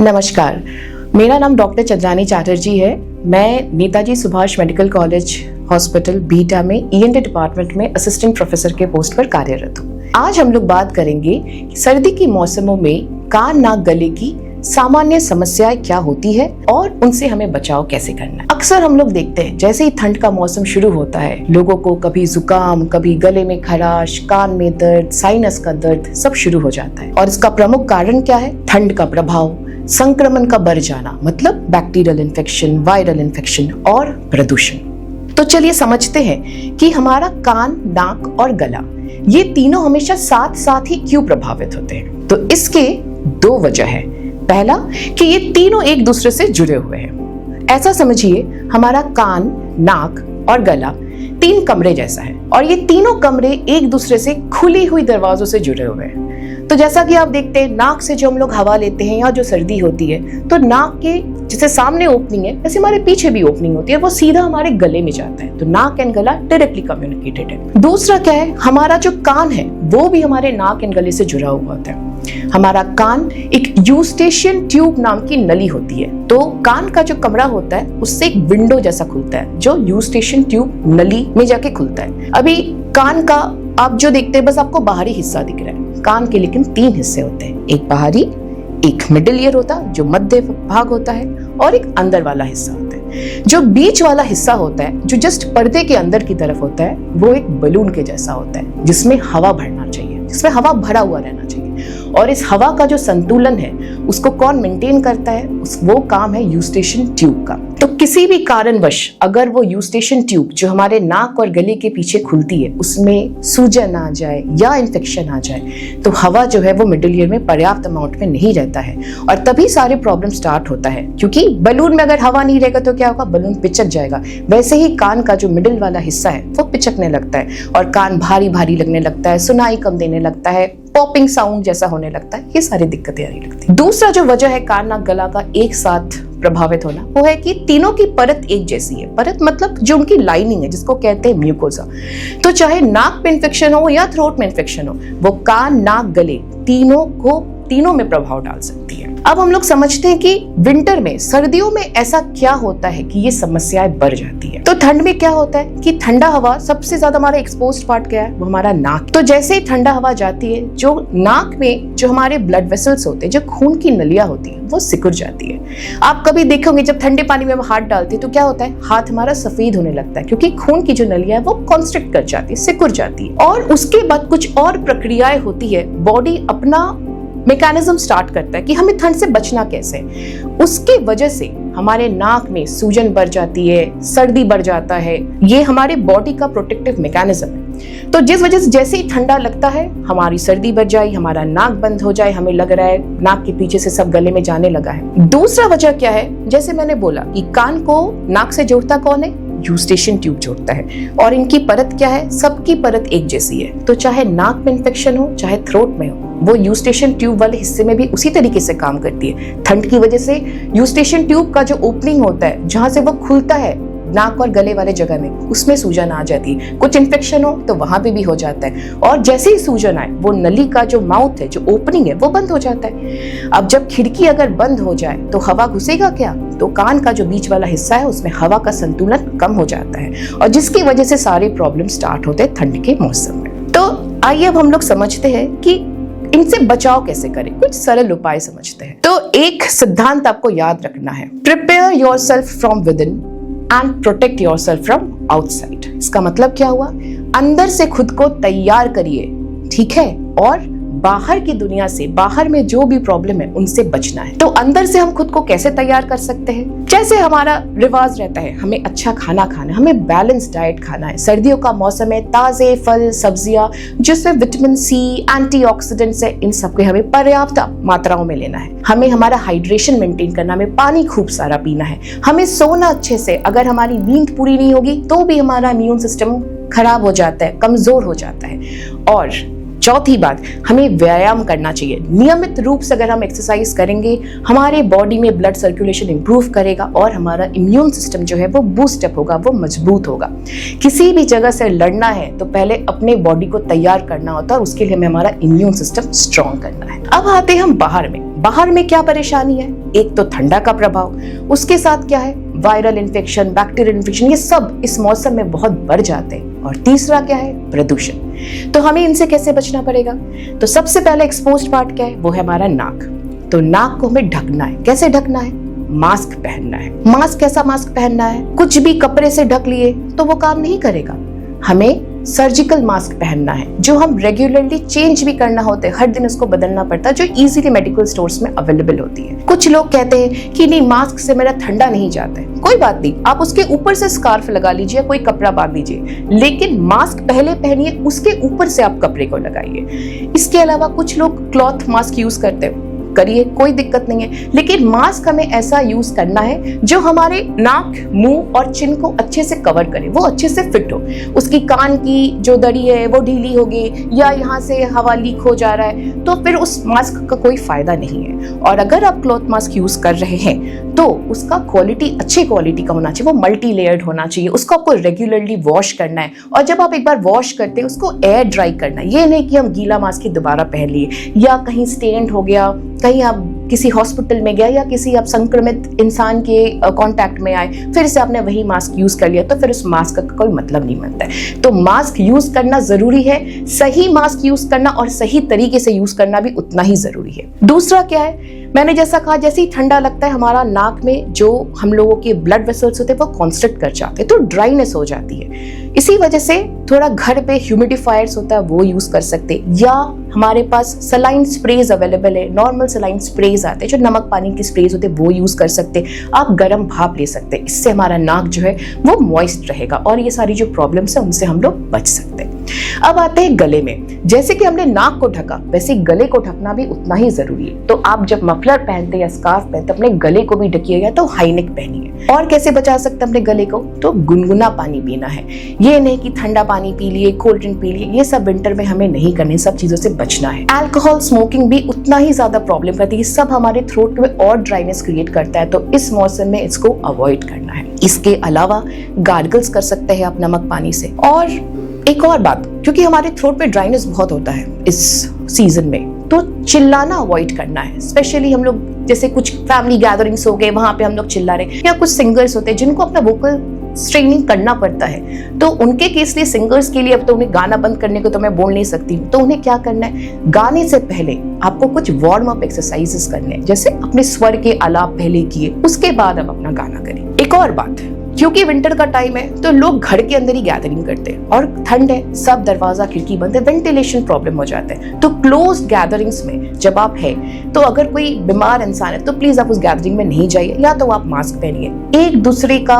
नमस्कार, मेरा नाम डॉक्टर चंद्रानी चैटर्जी है। मैं Netaji Subhash medical college hospital beta में ईएनटी डिपार्टमेंट में असिस्टेंट प्रोफेसर के पोस्ट पर कार्यरत हूँ। आज हम लोग बात करेंगे कि सर्दी की मौसमों में कान नाक गले की सामान्य समस्याएं क्या होती है और उनसे हमें बचाव कैसे करना है। अक्सर हम लोग देखते हैं जैसे ही ठंड का मौसम शुरू होता है, लोगों को कभी जुकाम, कभी गले में खराश, कान में दर्द, साइनस का दर्द सब शुरू हो जाता है। और इसका प्रमुख कारण क्या है? ठंड का प्रभाव, संक्रमण का बढ़ जाना, मतलब बैक्टीरियल इन्फेक्शन, वायरल इन्फेक्शन और प्रदूषण। तो चलिए समझते हैं कि हमारा कान, नाक और गला ये तीनों हमेशा साथ साथ ही क्यों प्रभावित होते हैं। तो इसके दो वजह है। पहला कि ये तीनों एक दूसरे से जुड़े हुए हैं। ऐसा समझिए हमारा कान, नाक और गला तीन कमरे जैसा है और ये तीनों कमरे एक दूसरे से खुली हुई दरवाजों से जुड़े हुए हैं। तो जैसा कि आप देखते हैं, नाक से जो हम लोग हवा लेते हैं या जो सर्दी होती है, तो नाक के जैसे सामने ओपनिंग है वैसे हमारे पीछे भी ओपनिंग होती है, वो सीधा हमारे गले में जाता है। तो नाक एंड गला डायरेक्टली कम्युनिकेटेड है। दूसरा क्या है, हमारा जो कान है वो भी हमारे नाक एंड गले से जुड़ा हुआ होता है। हमारा कान एक यूस्टेशियन ट्यूब नाम की नली होती है। तो कान का जो कमरा होता है उससे एक विंडो जैसा खुलता है जो यूस्टेशियन ट्यूब नली में जाके खुलता है। अभी कान का आप जो देखते हैं बस आपको बाहरी हिस्सा दिख रहा है। कान के लेकिन तीन हिस्से होते हैं, एक बाहरी, एक मिडिल ईयर होता है जो मध्य भाग होता है और एक अंदर वाला हिस्सा होता है। जो बीच वाला हिस्सा होता है जो जस्ट पर्दे के अंदर की तरफ होता है वो एक बलून के जैसा होता है जिसमें हवा भरना चाहिए, जिसमें हवा भरा हुआ रहना चाहिए। और इस हवा का जो संतुलन है उसको कौन मेंटेन करता है? वो काम है यूस्टेशियन ट्यूब का। तो किसी भी कारणवश अगर वो यूस्टेशियन ट्यूब जो हमारे नाक और गले के पीछे खुलती है उसमें सूजन आ जाए या इन्फेक्शन आ जाए तो हवा जो है वो मिडिल ईयर में पर्याप्त अमाउंट में नहीं रहता है और तभी सारे प्रॉब्लम स्टार्ट होता है। क्योंकि बलून में अगर हवा नहीं रहेगा तो क्या होगा? बलून पिचक जाएगा। वैसे ही कान का जो मिडिल वाला हिस्सा है वो पिचकने लगता है और कान भारी भारी लगने लगता है, सुनाई कम देने लगता है, पॉपिंग साउंड जैसा होने लगता है। ये सारी दिक्कतें आने लगती है। दूसरा जो वजह है कान नाक गला का एक साथ प्रभावित होना वो है कि तीनों की परत एक जैसी है। परत मतलब जो उनकी लाइनिंग है जिसको कहते हैं म्यूकोसा। तो चाहे नाक में इन्फेक्शन हो या थ्रोट में इन्फेक्शन हो, वो कान, नाक, गले तीनों में प्रभाव डाल सकती है। अब हम लोग समझते हैं कि विंटर में, सर्दियों में ऐसा क्या होता है कि ये समस्याएं बढ़ जाती है। तो ठंड में क्या होता है कि ठंडा हवा, सबसे ज्यादा हमारा एक्सपोज्ड पार्ट क्या है? वो हमारा नाक। तो जैसे ही ठंडा हवा जाती है, जो नाक में जो हमारे ब्लड वेसल्स होते हैं, जो खून की नलियां होती है, वो सिकुड़ जाती है। आप कभी देखोगे जब ठंडे पानी में हम हाथ डालते हैं तो क्या होता है? हाथ हमारा सफेद होने लगता है क्योंकि खून की जो नलियां है वो कॉन्स्ट्रिक्ट कर जाती है, सिकुड़ जाती है। और उसके बाद कुछ और प्रक्रियाएं होती है, बॉडी अपना मैकेनिज्म स्टार्ट करता है कि हमें ठंड से बचना कैसे। उसके वजह से हमारे नाक में सूजन बढ़ जाती है, सर्दी बढ़ जाता है। ये हमारे बॉडी का प्रोटेक्टिव मैकेनिज्म है। तो जिस वजह से जैसे ही ठंडा लगता है हमारी सर्दी बढ़ जाए, हमारा नाक बंद हो जाए, हमें लग रहा है नाक के पीछे से सब गले में जाने लगा है। दूसरा वजह क्या है? जैसे मैंने बोला कि कान को नाक से जोड़ता कौन है? यूस्टेशियन ट्यूब जोड़ता है। और इनकी परत क्या है? सबकी परत एक जैसी है। तो चाहे नाक में इन्फेक्शन हो चाहे थ्रोट में हो, वो यूस्टेशियन ट्यूब वाले हिस्से में भी उसी तरीके से काम करती है। ठंड की वजह से यूस्टेशियन ट्यूब का जो ओपनिंग होता है जहां से वो खुलता है नाक और गले वाले जगह में, उसमें सूजन आ जाती है। कुछ इन्फेक्शन हो तो वहां पे भी हो जाता है और जैसे ही सूजन आए वो नली का जो माउथ है, जो ओपनिंग है, वो बंद हो जाता है। अब जब खिड़की अगर बंद हो जाए तो हवा घुसेगा क्या? तो कान का जो बीच वाला हिस्सा है उसमें हवा का संतुलन कम हो जाता है और जिसकी वजह से सारे प्रॉब्लम स्टार्ट होते हैं ठंड के मौसम में। तो आइए अब हम लोग समझते हैं कि इनसे बचाव कैसे करें। कुछ सरल उपाय समझते हैं। तो एक सिद्धांत आपको याद रखना है, prepare yourself from with in and protect yourself from outside. इसका मतलब क्या हुआ? अंदर से खुद को तैयार करिए, ठीक है, और बाहर की दुनिया से, बाहर में जो भी प्रॉब्लम है उनसे बचना है। तो अंदर से हम खुद को कैसे तैयार कर सकते हैं? जैसे हमारा रिवाज रहता है, हमें अच्छा खाना खाना है, हमें बैलेंस डाइट खाना है। सर्दियों का मौसम है, ताजे फल सब्जियां जिसमें विटामिन सी, एंटीऑक्सीडेंट्स है, इन सबको हमें पर्याप्त मात्राओं में लेना है। हमें हमारा हाइड्रेशन मेंटेन करना, हमें पानी खूब सारा पीना है, हमें सोना अच्छे से। अगर हमारी नींद पूरी नहीं होगी तो भी हमारा इम्यून सिस्टम खराब हो जाता है, कमजोर हो जाता है। और चौथी बात, हमें व्यायाम करना चाहिए। नियमित रूप से अगर हम एक्सरसाइज करेंगे हमारे बॉडी में ब्लड सर्कुलेशन इंप्रूव करेगा और हमारा इम्यून सिस्टम जो है वो बूस्टअप होगा, वो मजबूत होगा। किसी भी जगह से लड़ना है तो पहले अपने बॉडी को तैयार करना होता है और उसके लिए हमें हमारा इम्यून सिस्टम स्ट्रॉन्ग करना है। अब आते हैं हम बाहर में। बाहर में क्या परेशानी है? एक तो ठंडा का प्रभाव, उसके साथ क्या है, वायरल इन्फेक्शन, बैक्टीरियल इन्फेक्शन, ये सब इस मौसम में बहुत बढ़ जाते हैं। और तीसरा क्या है, प्रदूषण। तो हमें इनसे कैसे बचना पड़ेगा? तो सबसे पहले एक्सपोज्ड पार्ट क्या है, वो है हमारा नाक। तो नाक को हमें ढकना है। कैसे ढकना है? मास्क पहनना है। मास्क कैसा मास्क पहनना है? कुछ भी कपड़े से ढक लिए तो वो काम नहीं करेगा। हमें सर्जिकल मास्क पहनना है, जो हम रेगुलरली चेंज भी करना होता है, हर दिन उसको बदलना पड़ता है, जो इजीली मेडिकल स्टोर्स में अवेलेबल होती है। कुछ लोग कहते हैं कि नहीं, मास्क से मेरा ठंडा नहीं जाता है। कोई बात नहीं, आप उसके ऊपर से स्कार्फ लगा लीजिए, कोई कपड़ा बांध लीजिए, लेकिन मास्क पहले पहनिए, उसके ऊपर से आप कपड़े को लगाइए। इसके अलावा कुछ लोग क्लॉथ मास्क यूज करते हैं, करिए, कोई दिक्कत नहीं है, लेकिन मास्क हमें ऐसा यूज करना है जो हमारे नाक, मुंह और चिन को अच्छे से कवर करे, वो अच्छे से फिट हो। उसकी कान की जो दड़ी है वो ढीली होगी या यहाँ से हवा लीक हो जा रहा है तो फिर उस मास्क का कोई फायदा नहीं है। और अगर आप क्लॉथ मास्क यूज कर रहे हैं तो उसका क्वालिटी अच्छी क्वालिटी का होना चाहिए, वो मल्टी लेयर्ड होना चाहिए, उसको आपको रेगुलरली वॉश करना है। और जब आप एक बार वॉश करते हैं उसको एयर ड्राई करना है। ये नहीं कि हम गीला मास्क ही दोबारा पहन लिए, या कहीं स्टेन्ड हो गया, कहीं आप किसी हॉस्पिटल में गया या किसी आप संक्रमित इंसान के कांटेक्ट में आए, फिर से आपने वही मास्क यूज कर लिया, तो फिर उस मास्क का कोई मतलब नहीं बनता है। तो मास्क यूज करना जरूरी है, सही मास्क यूज करना और सही तरीके से यूज करना भी उतना ही जरूरी है। दूसरा क्या है, मैंने जैसा कहा, जैसे ही ठंडा लगता है हमारा नाक में जो हम लोगों के ब्लड वेसल्स होते हैं वो कॉन्स्ट्रिक्ट कर जाते हैं, तो ड्राइनेस हो जाती है। इसी वजह से थोड़ा घर पे ह्यूमिडिफायर्स होता है वो यूज कर सकते हैं, या हमारे पास सलाइन स्प्रेज अवेलेबल है, नॉर्मल सलाइन स्प्रेज आते हैं जो नमक पानी की स्प्रेज होते हैं, वो यूज कर सकते हैं। आप गर्म भाप ले सकते हैं, इससे हमारा नाक जो है वो मॉइस्ट रहेगा और ये सारी जो प्रॉब्लम्स है उनसे हम लोग बच सकते हैं। अब आते हैं गले में। जैसे कि हमने नाक को ढका, वैसे गले को ढकना भी उतना ही जरूरी है। तो आप जब मफलर पहनते या स्कार्फ पहनते अपने गले को भी ढकिएगा, तो हाईनेक पहनिए। और कैसे बचा सकते हैं अपने गले को? तो गुनगुना पानी पीना है। ये नहीं कि ठंडा पानी पी लिए, कोल्ड ड्रिंक पी लिए, ये सब विंटर में हमें नहीं करने, सब चीजों से बचना है। अल्कोहल, स्मोकिंग भी उतना ही ज्यादा प्रॉब्लम करती है, सब हमारे थ्रोट में और ड्राइनेस क्रिएट करता है, तो इस मौसम में इसको अवॉइड करना है। इसके अलावा गार्गल्स कर सकते हैं आप नमक पानी से। और एक और बात, क्योंकि हमारे थ्रोट पे ड्राइनेस बहुत होता है इस सीजन में, तो चिल्लाना अवॉइड करना है। स्पेशली हम लोग जैसे कुछ फैमिली गैदरिंग्स हो गए, वहां पे हम लोग चिल्ला रहे, या कुछ सिंगर्स होते हैं जिनको अपना वोकल स्ट्रेनिंग करना पड़ता है, तो उनके केस लिए, सिंगर्स के लिए, अब तो उन्हें गाना बंद करने को तो मैं बोल नहीं सकती, तो उन्हें क्या करना है, गाने से पहले आपको कुछ वार्म अप एक्सरसाइजेस करने हैं। जैसे अपने स्वर के आलाप पहले किए, उसके बाद आप अपना गाना करिए। एक और बात, क्योंकि विंटर का टाइम है तो लोग घर के अंदर ही गैदरिंग करते हैं, और ठंड है, सब दरवाजा खिड़की बंद है, वेंटिलेशन प्रॉब्लम हो जाता है। तो क्लोज्ड गैदरिंग्स में जब आप है, तो अगर कोई बीमार इंसान है तो प्लीज आप उस गैदरिंग में नहीं जाइए, या तो आप मास्क पहनिए। एक दूसरे का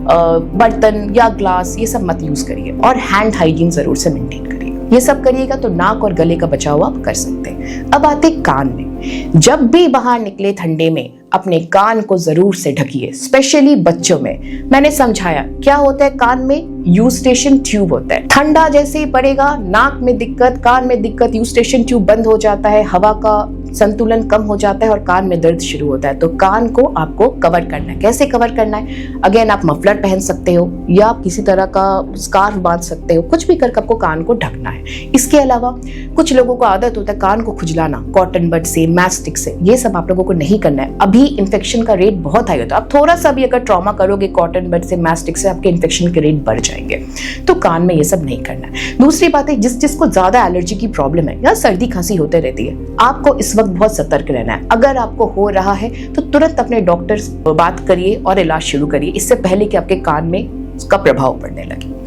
बर्तन या ग्लास ये सब मत यूज करिए, और हैंड हाइजीन जरूर से मेंटेन करिए। ये सब करिएगा तो नाक और गले का बचाव आप कर सकते हैं। अब आते कान में। जब भी बाहर निकले ठंडे में, अपने कान को जरूर से ढकिए, स्पेशली बच्चों में। मैंने समझाया क्या होता है, कान में यूस्टेशन ट्यूब होता है, ठंडा जैसे ही पड़ेगा, नाक में दिक्कत, कान में दिक्कत, यूस्टेशन ट्यूब बंद हो जाता है, हवा का संतुलन कम हो जाता है और कान में दर्द शुरू होता है। तो कान को आपको कवर करना है। कैसे कवर करना है? अगेन, आप मफलर पहन सकते हो या आप किसी तरह का स्कार्फ बांध सकते हो, कुछ भी करके आपको कान को ढकना है। इसके अलावा कुछ लोगों को आदत होता है कान को खुजलाना, कॉटन बड से, मैस्टिक से, ये सब आप लोगों को नहीं करना है। अभी इन्फेक्शन का रेट बहुत हाई होता है, आप थोड़ा सा भी अगर ट्रॉमा करोगे कॉटन बड से, मैस्टिक से, आपके इन्फेक्शन के रेट बढ़ जाएंगे। तो कान में ये सब नहीं करना है। दूसरी बात है, जिसको ज्यादा एलर्जी की प्रॉब्लम है या सर्दी खांसी होते रहती है, आपको इस वक्त बहुत सतर्क रहना है। अगर आपको हो रहा है तो तुरंत अपने डॉक्टर से बात करिए और इलाज शुरू करिए, इससे पहले कि आपके कान में उसका प्रभाव पड़ने लगे।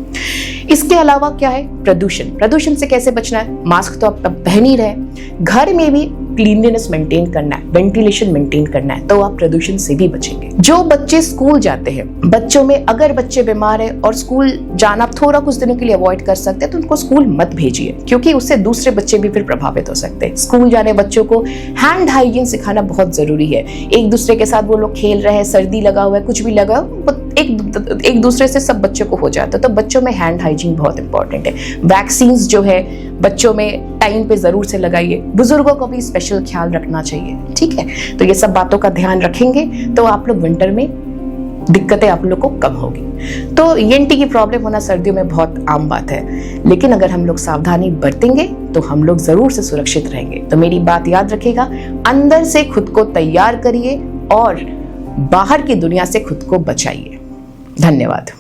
इसके अलावा क्या है, प्रदूषण। प्रदूषण से कैसे बचना है? मास्क तो आप पहन ही रहे, घर में भी क्लीनलीनेस मेंटेन करना है, वेंटिलेशन मेंटेन करना है, तो आप प्रदूषण से भी बचेंगे। जो बच्चे स्कूल जाते हैं, बच्चों में अगर बच्चे बीमार है और स्कूल जाना थोड़ा कुछ दिनों के लिए अवॉइड कर सकते हैं, तो उनको स्कूल मत भेजिए, क्योंकि उससे दूसरे बच्चे भी फिर प्रभावित हो सकते हैं। स्कूल जाने बच्चों को हैंड हाइजीन सिखाना बहुत जरूरी है। एक दूसरे के साथ वो लोग खेल रहे हैं, सर्दी लगा हुआ है, कुछ भी लगा, एक दूसरे से सब बच्चों को हो जाता है। तो बच्चों में हैंड हाइजीन बहुत इंपॉर्टेंट है। वैक्सीन जो है बच्चों में टाइम पे जरूर से लगाइए। बुजुर्गों को भी स्पेशल ख्याल रखना चाहिए, ठीक है। तो ये सब बातों का ध्यान रखेंगे तो आप लोग विंटर में दिक्कतें आप लोग को कम होगी। तो ईएनटी की प्रॉब्लम होना सर्दियों में बहुत आम बात है, लेकिन अगर हम लोग सावधानी बरतेंगे तो हम लोग जरूर से सुरक्षित रहेंगे। तो मेरी बात याद रखिएगा, अंदर से खुद को तैयार करिए और बाहर की दुनिया से खुद को बचाइए। धन्यवाद।